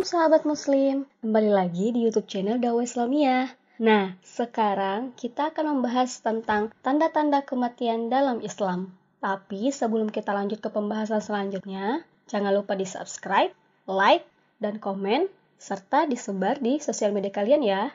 Shalom sahabat muslim, kembali lagi di YouTube channel Dakwah Islamiyah. Nah, sekarang kita akan membahas tentang tanda-tanda kematian dalam Islam. Tapi sebelum kita lanjut ke pembahasan selanjutnya, jangan lupa di subscribe, like, dan komen, serta disebar di sosial media kalian ya.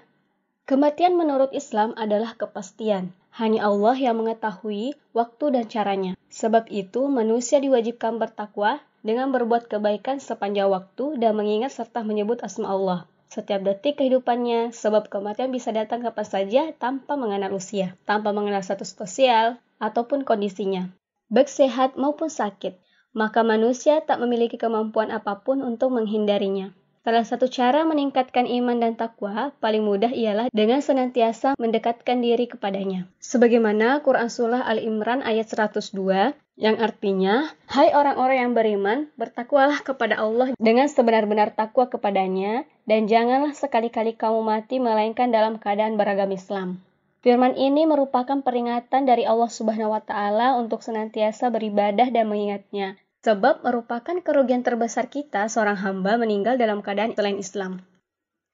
Kematian menurut Islam adalah kepastian. Hanya Allah yang mengetahui waktu dan caranya. Sebab itu manusia diwajibkan bertakwa dengan berbuat kebaikan sepanjang waktu dan mengingat serta menyebut asma Allah setiap detik kehidupannya, sebab kematian bisa datang kapan saja tanpa mengenal usia, tanpa mengenal status sosial ataupun kondisinya, baik sehat maupun sakit. Maka manusia tak memiliki kemampuan apapun untuk menghindarinya. Salah satu cara meningkatkan iman dan takwa paling mudah ialah dengan senantiasa mendekatkan diri kepadanya. Sebagaimana Quran Surah Al-Imran ayat 102 yang artinya, hai orang-orang yang beriman, bertakwalah kepada Allah dengan sebenar-benar takwa kepadanya, dan janganlah sekali-kali kamu mati melainkan dalam keadaan beragam Islam. Firman ini merupakan peringatan dari Allah Subhanahu wa Ta'ala untuk senantiasa beribadah dan mengingatnya. Sebab merupakan kerugian terbesar kita seorang hamba meninggal dalam keadaan selain Islam.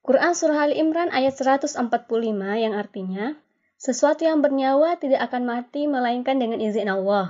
Quran Surah Al-Imran ayat 145 yang artinya, sesuatu yang bernyawa tidak akan mati melainkan dengan izin Allah,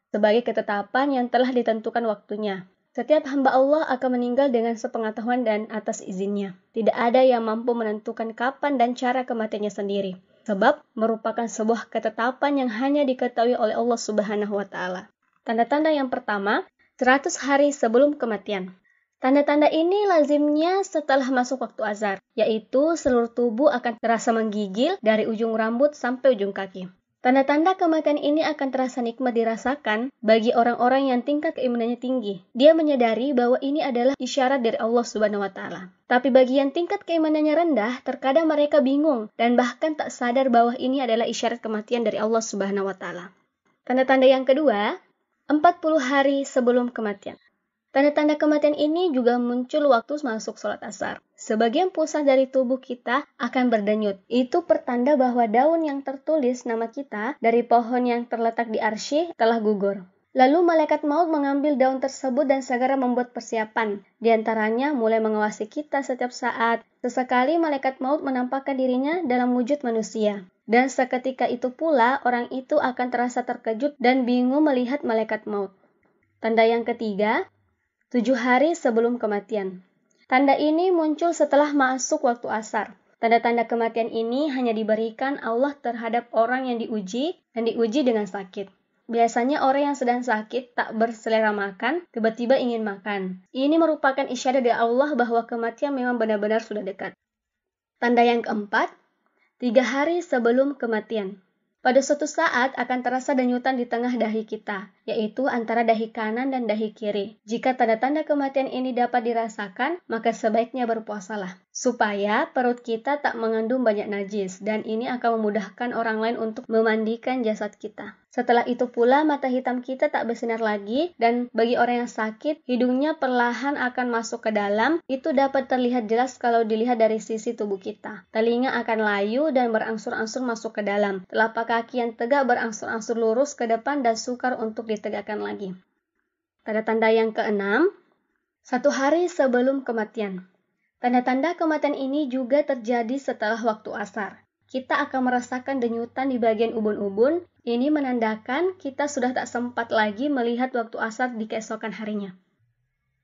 sebagai ketetapan yang telah ditentukan waktunya. Setiap hamba Allah akan meninggal dengan sepengetahuan dan atas izinnya. Tidak ada yang mampu menentukan kapan dan cara kematiannya sendiri, sebab merupakan sebuah ketetapan yang hanya diketahui oleh Allah Subhanahu wa Ta'ala. Tanda-tanda yang pertama, 100 hari sebelum kematian. Tanda-tanda ini lazimnya setelah masuk waktu azhar, yaitu seluruh tubuh akan terasa menggigil dari ujung rambut sampai ujung kaki. Tanda-tanda kematian ini akan terasa nikmat dirasakan bagi orang-orang yang tingkat keimanannya tinggi. Dia menyadari bahwa ini adalah isyarat dari Allah Subhanahu wa Ta'ala. Tapi bagi yang tingkat keimanannya rendah, terkadang mereka bingung dan bahkan tak sadar bahwa ini adalah isyarat kematian dari Allah Subhanahu wa Ta'ala. Tanda-tanda yang kedua, 40 hari sebelum kematian. Tanda-tanda kematian ini juga muncul waktu masuk sholat asar. Sebagian pusat dari tubuh kita akan berdenyut. Itu pertanda bahwa daun yang tertulis nama kita dari pohon yang terletak di arsy telah gugur. Lalu malaikat maut mengambil daun tersebut dan segera membuat persiapan. Di antaranya mulai mengawasi kita setiap saat. Sesekali malaikat maut menampakkan dirinya dalam wujud manusia. Dan seketika itu pula orang itu akan terasa terkejut dan bingung melihat malaikat maut. Tanda yang ketiga, 7 hari sebelum kematian. Tanda ini muncul setelah masuk waktu asar. Tanda-tanda kematian ini hanya diberikan Allah terhadap orang yang diuji dan diuji dengan sakit. Biasanya orang yang sedang sakit tak berselera makan, tiba-tiba ingin makan. Ini merupakan isyarat dari Allah bahwa kematian memang benar-benar sudah dekat. Tanda yang keempat, 3 hari sebelum kematian. Pada suatu saat akan terasa denyutan di tengah dahi kita, yaitu antara dahi kanan dan dahi kiri. Jika tanda-tanda kematian ini dapat dirasakan, maka sebaiknya berpuasalah, supaya perut kita tak mengandung banyak najis, dan ini akan memudahkan orang lain untuk memandikan jasad kita. Setelah itu pula mata hitam kita tak bersinar lagi, dan bagi orang yang sakit, hidungnya perlahan akan masuk ke dalam. Itu dapat terlihat jelas kalau dilihat dari sisi tubuh kita. Telinga akan layu dan berangsur-angsur masuk ke dalam. Telapak kaki yang tegak berangsur-angsur lurus ke depan dan sukar untuk ditegakkan lagi. Tanda-tanda yang keenam, 1 hari sebelum kematian. Tanda-tanda kematian ini juga terjadi setelah waktu asar. Kita akan merasakan denyutan di bagian ubun-ubun. Ini menandakan kita sudah tak sempat lagi melihat waktu asar di keesokan harinya.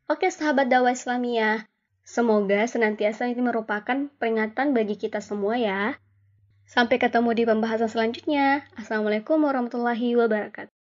Oke sahabat dakwah Islamiyah, semoga senantiasa ini merupakan peringatan bagi kita semua ya. Sampai ketemu di pembahasan selanjutnya. Assalamualaikum warahmatullahi wabarakatuh.